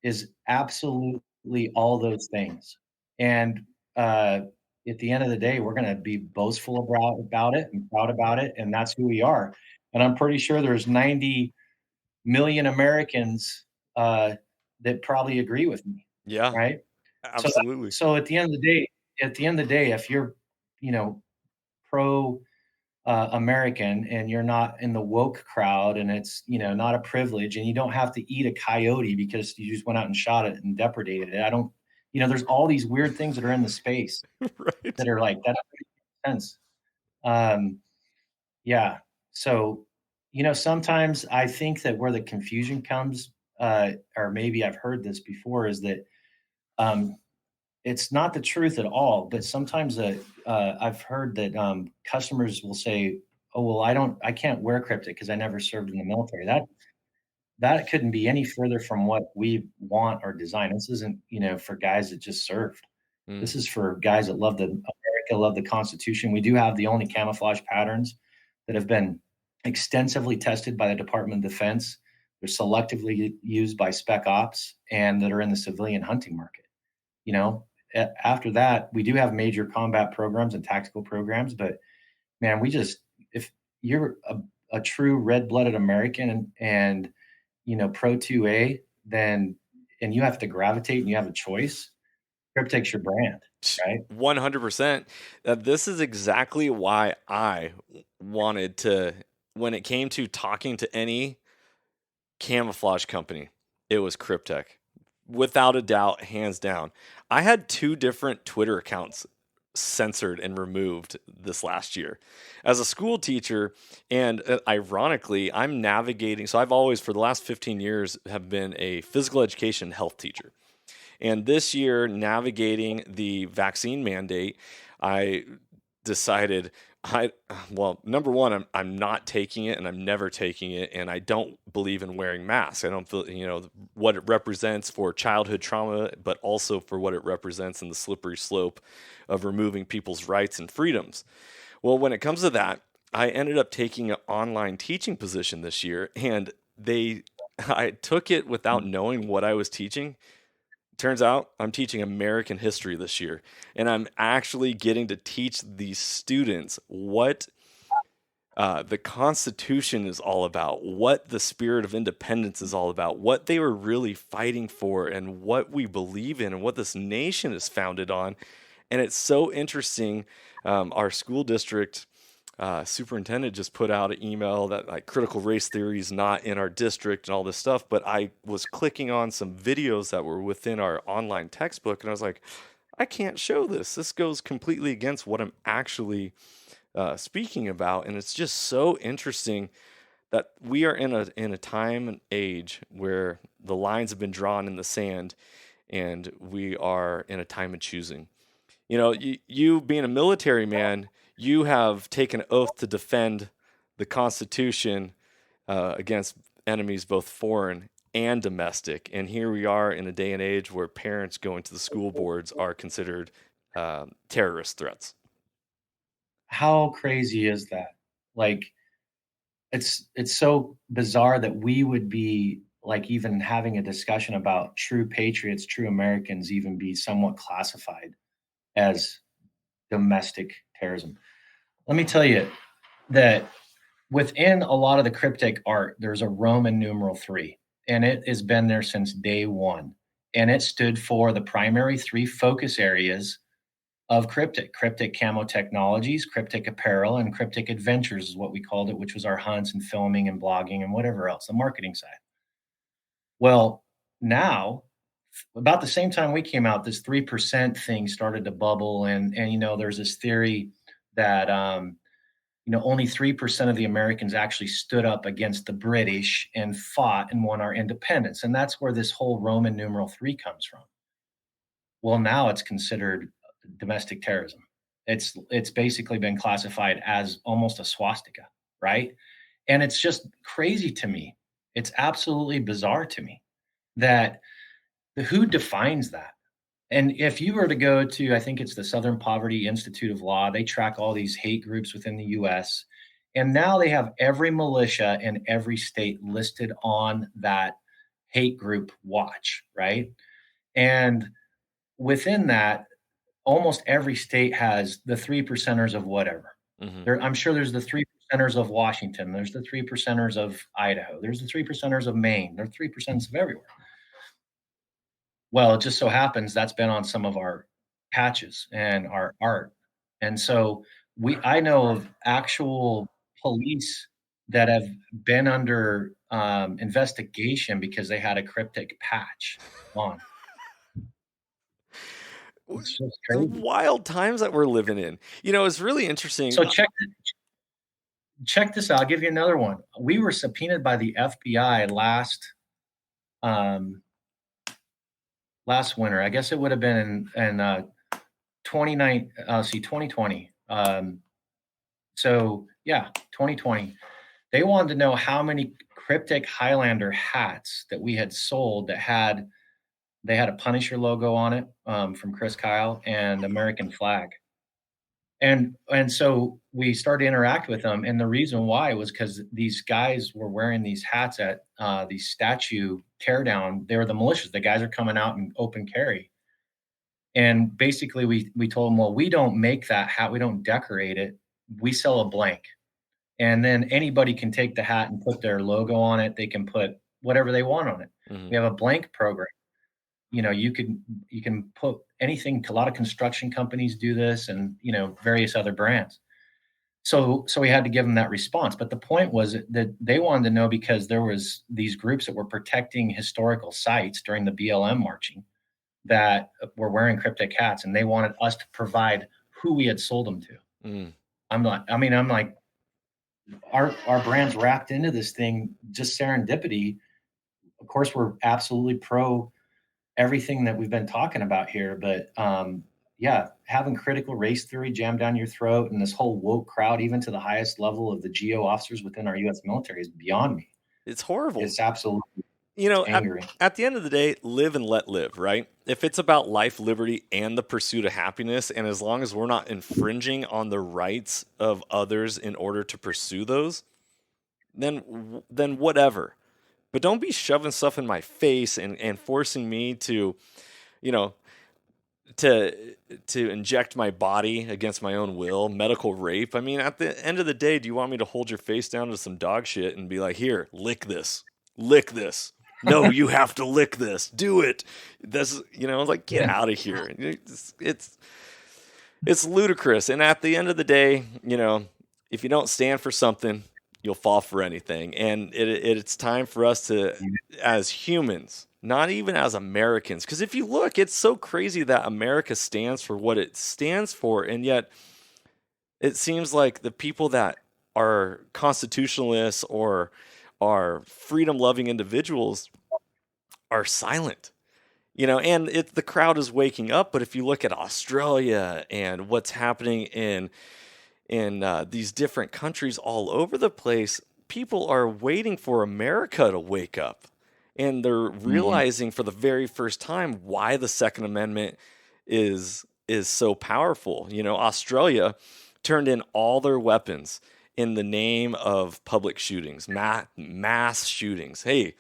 is absolutely all those things. And at the end of the day, we're going to be boastful about it and proud about it. And that's who we are. And I'm pretty sure there's 90 million Americans that probably agree with me. Yeah. Right. Absolutely. So at the end of the day, if you're, pro American and you're not in the woke crowd, and it's not a privilege, and you don't have to eat a coyote because you just went out and shot it and depredated it. I don't, there's all these weird things that are in the space Right. that are like that doesn't make sense. Yeah. So sometimes I think that where the confusion comes, or maybe I've heard this before, is that it's not the truth at all. But sometimes I've heard that customers will say, "Oh, well, I can't wear Kryptek because I never served in the military." That couldn't be any further from what we want or design. This isn't for guys that just served. This is for guys that love America, love the Constitution. We do have the only camouflage patterns that have been extensively tested by the Department of Defense. They're selectively used by spec ops and that are in the civilian hunting market. After that, we do have major combat programs and tactical programs, but man, if you're a true red-blooded American and pro 2A, then, and you have to gravitate and you have a choice, Kryptek's your brand, right? 100%. This is exactly why I wanted to, when it came to talking to any camouflage company, it was Kryptek. Without a doubt, hands down. I had 2 different Twitter accounts censored and removed this last year as a school teacher. And ironically, I'm navigating. So I've always, for the last 15 years, have been a physical education health teacher. And this year, navigating the vaccine mandate, I decided number one, I'm not taking it, and I'm never taking it, and I don't believe in wearing masks. I don't feel, what it represents for childhood trauma, but also for what it represents in the slippery slope of removing people's rights and freedoms. Well, when it comes to that, I ended up taking an online teaching position this year, and I took it without knowing what I was teaching. Turns out I'm teaching American history this year, and I'm actually getting to teach these students what the Constitution is all about, what the spirit of independence is all about, what they were really fighting for, and what we believe in, and what this nation is founded on. And it's so interesting. Our school district superintendent just put out an email that like critical race theory is not in our district and all this stuff. But I was clicking on some videos that were within our online textbook, and I was like, I can't show this. This goes completely against what I'm actually speaking about. And it's just so interesting that we are in a time and age where the lines have been drawn in the sand, and we are in a time of choosing. You being a military man, you have taken an oath to defend the Constitution against enemies both foreign and domestic. And here we are in a day and age where parents going to the school boards are considered terrorist threats. How crazy is that? Like, it's so bizarre that we would be like even having a discussion about true patriots, true Americans, even be somewhat classified as domestic terrorism. Let me tell you, that within a lot of the cryptic art, there's a Roman numeral 3, and it has been there since day one. And it stood for the primary 3 focus areas of Kryptek: Kryptek Camo Technologies, Kryptek Apparel, and Kryptek Adventures is what we called it, which was our hunts and filming and blogging and whatever else, the marketing side. Well, now, about the same time we came out, this 3% thing started to bubble. And there's this theory that, only 3% of the Americans actually stood up against the British and fought and won our independence. And that's where this whole Roman numeral 3 comes from. Well, now it's considered domestic terrorism. It's basically been classified as almost a swastika, right? And it's just crazy to me. It's absolutely bizarre to me that who defines that? And if you were to go to, I think it's the Southern Poverty Institute of Law, they track all these hate groups within the US. And now they have every militia in every state listed on that hate group watch, right? And within that, almost every state has the 3%ers of whatever. I'm sure there's the 3%ers of Washington. There's the 3%ers of Idaho. There's the 3%ers of Maine. There are 3%ers of everywhere. Well, it just so happens that's been on some of our patches and our art. And so I know of actual police that have been under investigation because they had a cryptic patch on. It's just crazy. Wild times that we're living in. It's really interesting. So check this out. I'll give you another one. We were subpoenaed by the FBI last winter. I guess it would have been in 2020. So yeah, 2020. They wanted to know how many Kryptek Highlander hats that we had sold that had a Punisher logo on it, from Chris Kyle, and American flag. And so we started to interact with them. And the reason why was because these guys were wearing these hats at these statue teardown. They were the militias. The guys are coming out in open carry. And basically we told them, well, we don't make that hat. We don't decorate it. We sell a blank. And then anybody can take the hat and put their logo on it. They can put whatever they want on it. We have a blank program. You can put anything. A lot of construction companies do this, and various other brands. So we had to give them that response. But the point was that they wanted to know, because there was these groups that were protecting historical sites during the BLM marching that were wearing Kryptek hats, and they wanted us to provide who we had sold them to. I'm like, our brand's wrapped into this thing, just serendipity. Of course, we're absolutely pro everything that we've been talking about here, but having critical race theory jammed down your throat and this whole woke crowd, even to the highest level of the GO officers within our U.S. military, is beyond me. It's horrible. It's absolutely angry. At the end of the day, live and let live, right? If it's about life, liberty, and the pursuit of happiness, and as long as we're not infringing on the rights of others in order to pursue those, then whatever. But don't be shoving stuff in my face and forcing me to, to inject my body against my own will, medical rape. I mean, at the end of the day, do you want me to hold your face down to some dog shit and be like, here, lick this? No, you have to lick this. Do it. That's, like, get out of here. It's ludicrous. And at the end of the day, if you don't stand for something, you'll fall for anything. And it's time for us to, as humans, not even as Americans, because if you look, it's so crazy that America stands for what it stands for, and yet it seems like the people that are constitutionalists or are freedom-loving individuals are silent. And the crowd is waking up. But if you look at Australia and what's happening in these different countries all over the place, people are waiting for America to wake up. And they're realizing for the very first time why the Second Amendment is so powerful. Australia turned in all their weapons in the name of public shootings, mass shootings. Hey,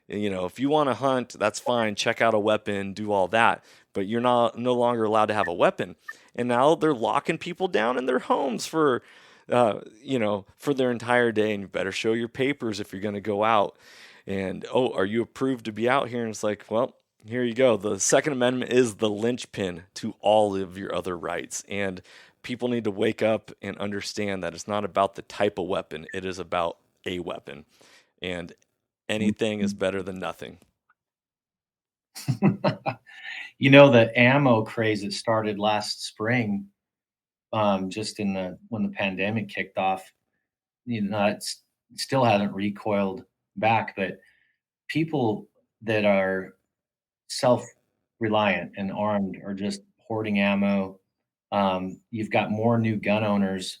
if you want to hunt, that's fine. Check out a weapon, do all that. But you're no longer allowed to have a weapon. And now they're locking people down in their homes for for their entire day, and you better show your papers if you're going to go out. And oh, are you approved to be out here? And it's like, well, here you go. The Second Amendment is the linchpin to all of your other rights. And people need to wake up and understand that it's not about the type of weapon, it is about a weapon. And anything is better than nothing. The ammo craze that started last spring, just when the pandemic kicked off, it still hasn't recoiled back. But people that are self-reliant and armed are just hoarding ammo. You've got more new gun owners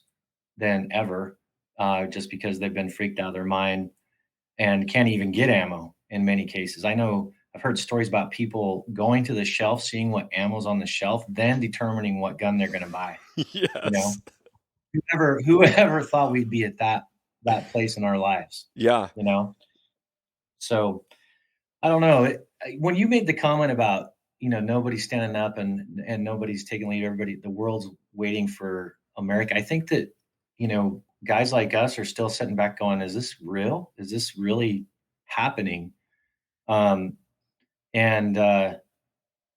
than ever, just because they've been freaked out of their mind and can't even get ammo in many cases. I know I've heard stories about people going to the shelf, seeing what ammo's on the shelf, then determining what gun they're going to buy. You know, Yes. whoever thought we'd be at that place in our lives? Yeah. So I don't know. When you made the comment about nobody's standing up and nobody's taking lead, everybody, the world's waiting for America. I think that guys like us are still sitting back going, "Is this real? Is this really happening?" Um, and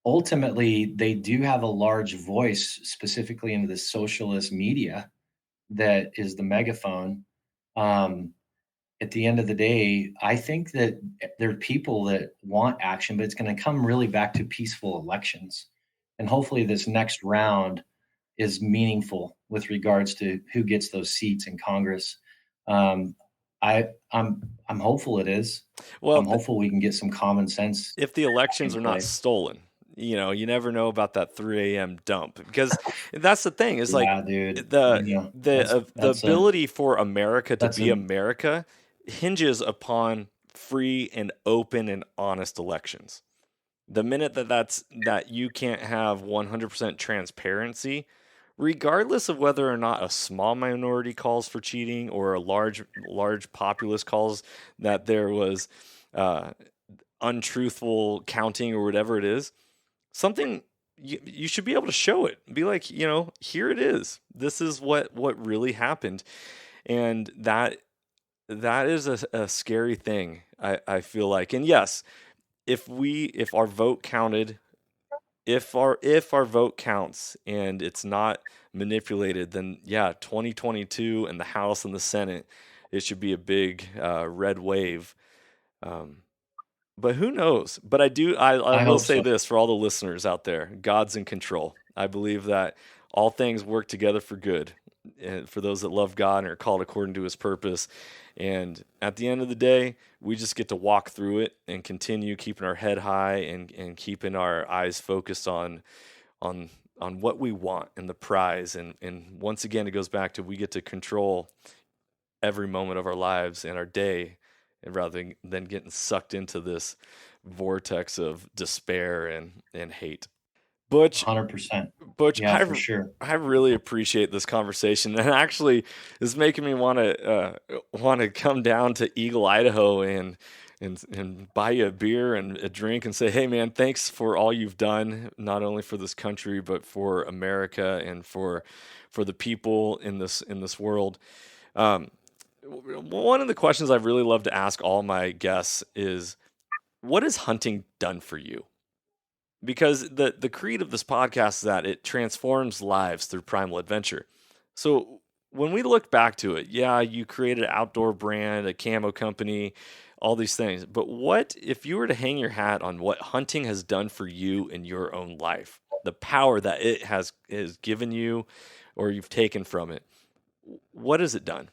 Ultimately, they do have a large voice, specifically into the socialist media, that is the megaphone. Um, at the end of the day, I think that there are people that want action, but it's going to come really back to peaceful elections. And hopefully, this next round is meaningful with regards to who gets those seats in Congress. Um, I'm hopeful it is. Well, I'm hopeful we can get some common sense if the back elections in are not play. stolen, you never know about that 3 a.m. dump, because that's the thing is like Yeah, dude. the ability for America to That's be a America hinges upon free and open and honest elections. The minute that you can't have 100% transparency, regardless of whether or not a small minority calls for cheating or a large populace calls that there was uh, untruthful counting or whatever it is, something you should be able to show it. Be like, here it is. This is what really happened, and that is a scary thing. I feel like, and yes, if our vote counted, if our vote counts and it's not manipulated, then yeah, 2022 and the House and the Senate, it should be a big red wave. Um, but who knows? But I I will hope say so. this for all the listeners out there: God's in control. I believe that all things work together for good, and for those that love God and are called according to His purpose. And at the end of the day, we just get to walk through it and continue keeping our head high and keeping our eyes focused on on what we want and the prize. And once again, it goes back to we get to control every moment of our lives and our day, and rather than getting sucked into this vortex of despair and hate. Butch, 100%. Butch, Yeah, for sure. I really appreciate this conversation, and actually, is making me want to come down to Eagle, Idaho, and buy you a beer and a drink and say, hey man, thanks for all you've done, not only for this country but for America and for the people in this world. Um, One of the questions I really love to ask all my guests is, what has hunting done for you? Because the creed of this podcast is that it transforms lives through primal adventure. So when we look back to it, yeah, you created an outdoor brand, a camo company, all these things. But what if you were to hang your hat on what hunting has done for you in your own life? The power that it has given you or you've taken from it. What has it done?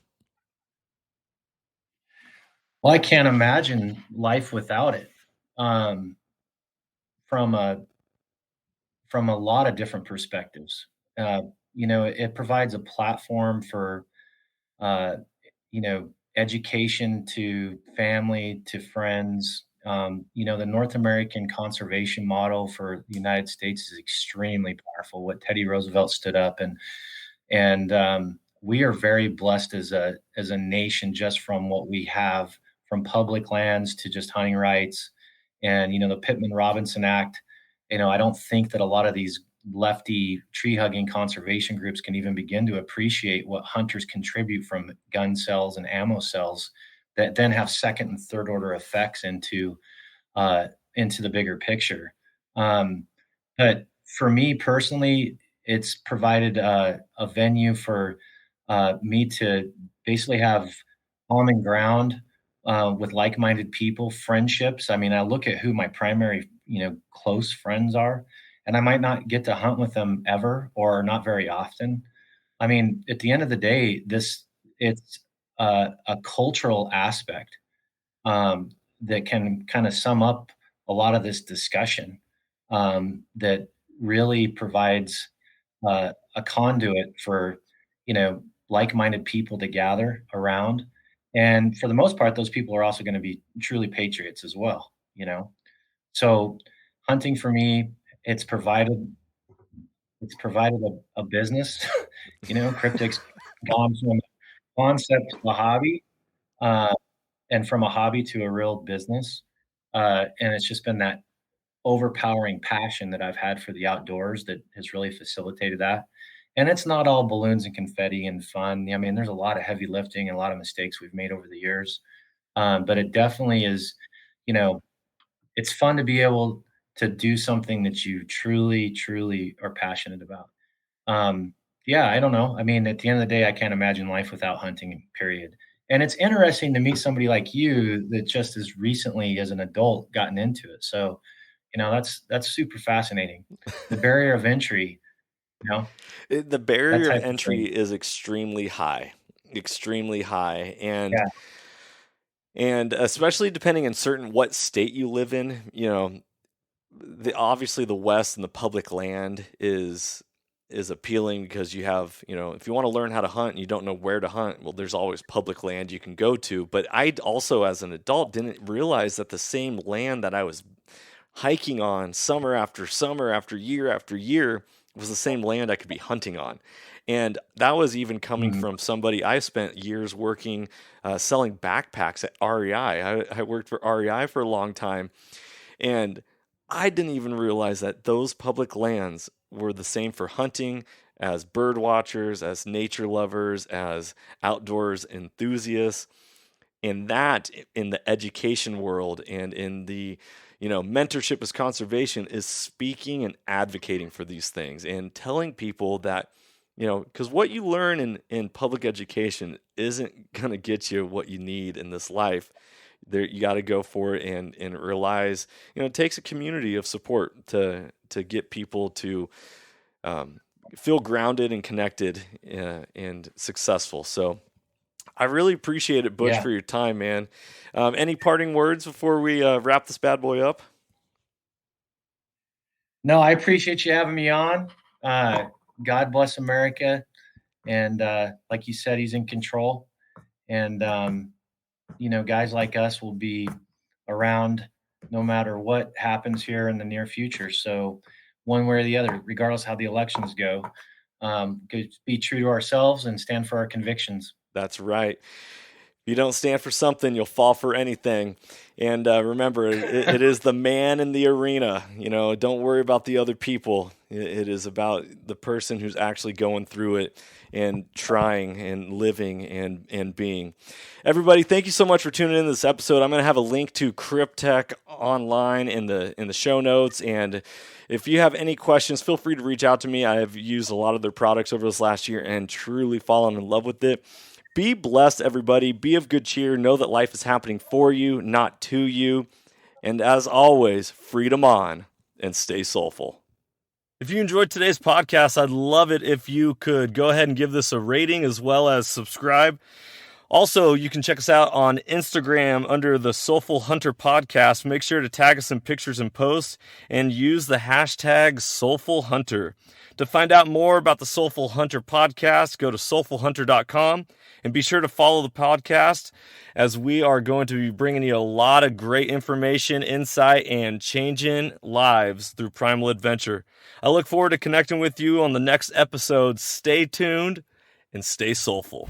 Well, I can't imagine life without it. Um, from a from a lot of different perspectives. It provides a platform for uh, education to family, to friends. The North American conservation model for the United States is extremely powerful. What Teddy Roosevelt stood up and we are very blessed as a nation just from what we have, from public lands to just hunting rights, and the Pittman Robinson Act. I don't think that a lot of these lefty tree hugging conservation groups can even begin to appreciate what hunters contribute from gun cells and ammo cells that then have second and third order effects into the bigger picture. Um, but for me personally, it's provided a venue for me to basically have common ground with like-minded people, friendships. I mean, I look at who my primary, close friends are, and I might not get to hunt with them ever or not very often. I mean, at the end of the day, it's a cultural aspect that can kind of sum up a lot of this discussion that really provides a conduit for like-minded people to gather around, and for the most part those people are also going to be truly patriots as well. So hunting for me, it's provided a business. Kryptek's gone from a concept to a hobby, uh, and from a hobby to a real business. And it's just been that overpowering passion that I've had for the outdoors that has really facilitated that. And it's not all balloons and confetti and fun. I mean, there's a lot of heavy lifting and a lot of mistakes we've made over the years. But it definitely is, you know, it's fun to be able to do something that you truly, truly are passionate about. Um, yeah, I don't know. I mean, at the end of the day, I can't imagine life without hunting, period. And it's interesting to meet somebody like you that just as recently as an adult gotten into it. So, that's super fascinating. The barrier of entry, you know, The that barrier of type of entry thing. is extremely high, Yeah. and especially depending on certain what state you live in. Obviously the West and the public land is appealing because you have, if you want to learn how to hunt and you don't know where to hunt, well, there's always public land you can go to. But I also, as an adult, didn't realize that the same land that I was hiking on summer after summer after year was the same land I could be hunting on. And that was even coming Mhm. from somebody. I spent years working, selling backpacks at REI. I worked for REI for a long time. And I didn't even realize that those public lands were the same for hunting, as bird watchers, as nature lovers, as outdoors enthusiasts. And that in the education world and in the mentorship as conservation is speaking and advocating for these things and telling people that because what you learn in public education isn't going to get you what you need in this life. There, you got to go for it and realize it takes a community of support to get people to feel grounded and connected and successful. So I really appreciate it, Butch, Yeah. for your time, man. Any parting words before we wrap this bad boy up? No, I appreciate you having me on. Uh, God bless America. And like you said, he's in control. And, guys like us will be around no matter what happens here in the near future. So, one way or the other, regardless how the elections go, be true to ourselves and stand for our convictions. That's right. If you don't stand for something, you'll fall for anything. And remember, it is the man in the arena. Don't worry about the other people. It is about the person who's actually going through it and trying and living and being. Everybody, thank you so much for tuning in to this episode. I'm going to have a link to Kryptek online in the show notes. And if you have any questions, feel free to reach out to me. I have used a lot of their products over this last year and truly fallen in love with it. Be blessed, everybody. Be of good cheer. Know that life is happening for you, not to you. And as always, freedom on and stay soulful. If you enjoyed today's podcast, I'd love it if you could go ahead and give this a rating as well as subscribe. Also, you can check us out on Instagram under the Soulful Hunter Podcast. Make sure to tag us in pictures and posts and use the hashtag Soulful Hunter. To find out more about the Soulful Hunter Podcast, go to soulfulhunter.com and be sure to follow the podcast as we are going to be bringing you a lot of great information, insight, and changing lives through primal adventure. I look forward to connecting with you on the next episode. Stay tuned and stay soulful.